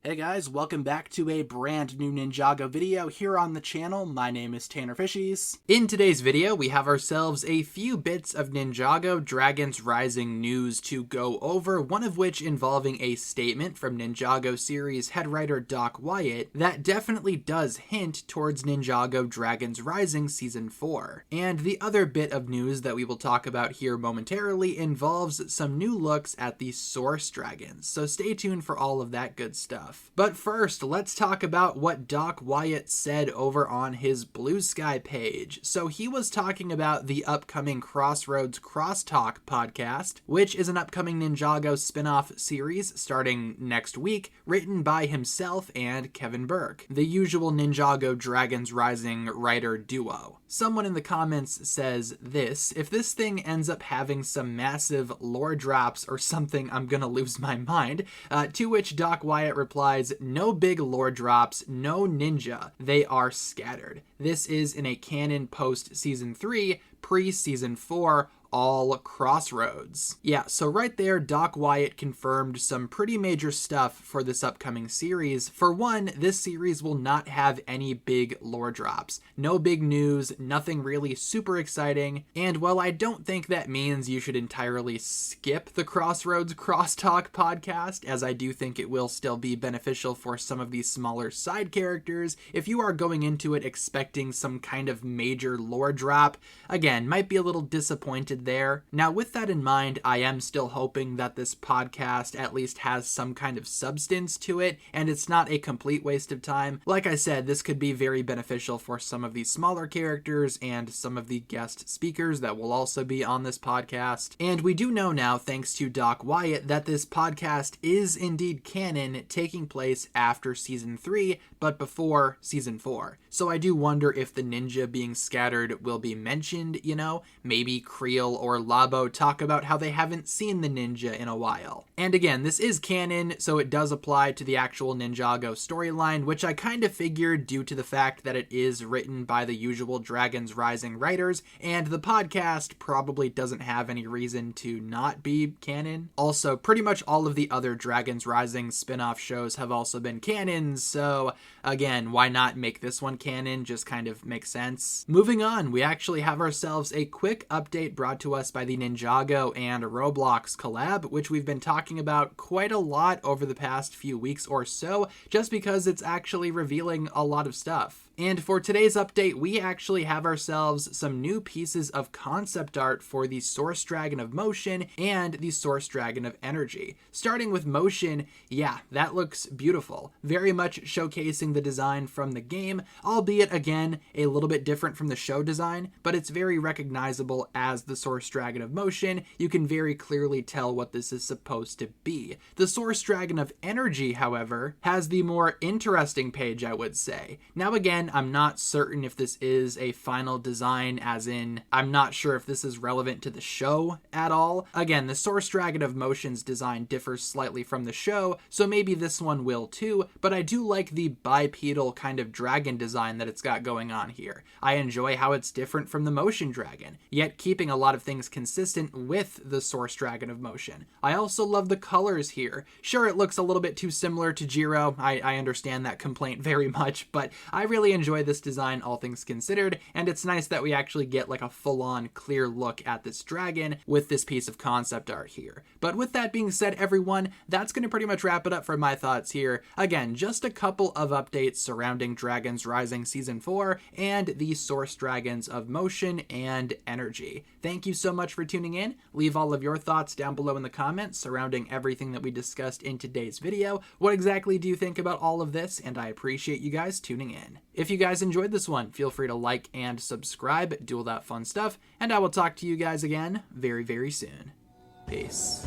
Hey guys, welcome back to a brand new Ninjago video here on the channel. My name is TannerFishies. In today's video, we have ourselves a few bits of Ninjago Dragons Rising news to go over, one of which involving a statement from Ninjago series head writer Doc Wyatt that definitely does hint towards Ninjago Dragons Rising Season 4. And the other bit of news that we will talk about here momentarily involves some new looks at the Source Dragons, so stay tuned for all of that good stuff. But first, let's talk about what Doc Wyatt said over on his Blue Sky page. So he was talking about the upcoming Crossroads Crosstalk podcast, which is an upcoming Ninjago spin-off series starting next week, written by himself and Kevin Burke, the usual Ninjago Dragons Rising writer duo. Someone in the comments says this: if this thing ends up having some massive lore drops or something, I'm gonna lose my mind. To which Doc Wyatt replies, no big lore drops, no ninja, they are scattered. This is in a canon post season 3, pre-season 4, all Crossroads. Yeah, so right there, Doc Wyatt confirmed some pretty major stuff for this upcoming series. For one, this series will not have any big lore drops. No big news, nothing really super exciting, and while I don't think that means you should entirely skip the Crossroads Crosstalk podcast, as I do think it will still be beneficial for some of these smaller side characters, if you are going into it expecting some kind of major lore drop, again, might be a little disappointed there. Now, with that in mind, I am still hoping that this podcast at least has some kind of substance to it, and it's not a complete waste of time. Like I said, this could be very beneficial for some of these smaller characters and some of the guest speakers that will also be on this podcast. And we do know now, thanks to Doc Wyatt, that this podcast is indeed canon, taking place after Season 3, but before Season 4. So I do wonder if the ninja being scattered will be mentioned, maybe Creel or Labo talk about how they haven't seen the ninja in a while. And again, this is canon, so it does apply to the actual Ninjago storyline, which I kind of figured due to the fact that it is written by the usual Dragons Rising writers, and the podcast probably doesn't have any reason to not be canon. Also, pretty much all of the other Dragons Rising spin-off shows have also been canon, so again, why not make this one canon? Just kind of makes sense. Moving on, we actually have ourselves a quick update brought to us by the Ninjago and Roblox collab, which we've been talking about quite a lot over the past few weeks or so, just because it's actually revealing a lot of stuff. And for today's update, we actually have ourselves some new pieces of concept art for the Source Dragon of Motion and the Source Dragon of Energy. Starting with Motion, yeah, that looks beautiful. Very much showcasing the design from the game, albeit again, a little bit different from the show design, but it's very recognizable as the Source Dragon of Motion. You can very clearly tell what this is supposed to be. The Source Dragon of Energy, however, has the more interesting page, I would say. Now again, I'm not certain if this is a final design, as in, I'm not sure if this is relevant to the show at all. Again, the Source Dragon of Motion's design differs slightly from the show, so maybe this one will too, but I do like the bipedal kind of dragon design that it's got going on here. I enjoy how it's different from the Motion Dragon, yet keeping a lot of things consistent with the Source Dragon of Motion. I also love the colors here. Sure, it looks a little bit too similar to Jiro, I understand that complaint very much, but I really enjoy this design, all things considered, and it's nice that we actually get like a full-on clear look at this dragon with this piece of concept art here. But with that being said, everyone, that's going to pretty much wrap it up for my thoughts here. Again, just a couple of updates surrounding Dragons Rising Season 4 and the Source Dragons of Motion and Energy. Thank you so much for tuning in. Leave all of your thoughts down below in the comments surrounding everything that we discussed in today's video. What exactly do you think about all of this? And I appreciate you guys tuning in. If you guys enjoyed this one, feel free to like and subscribe, do all that fun stuff, and I will talk to you guys again very, very soon. Peace.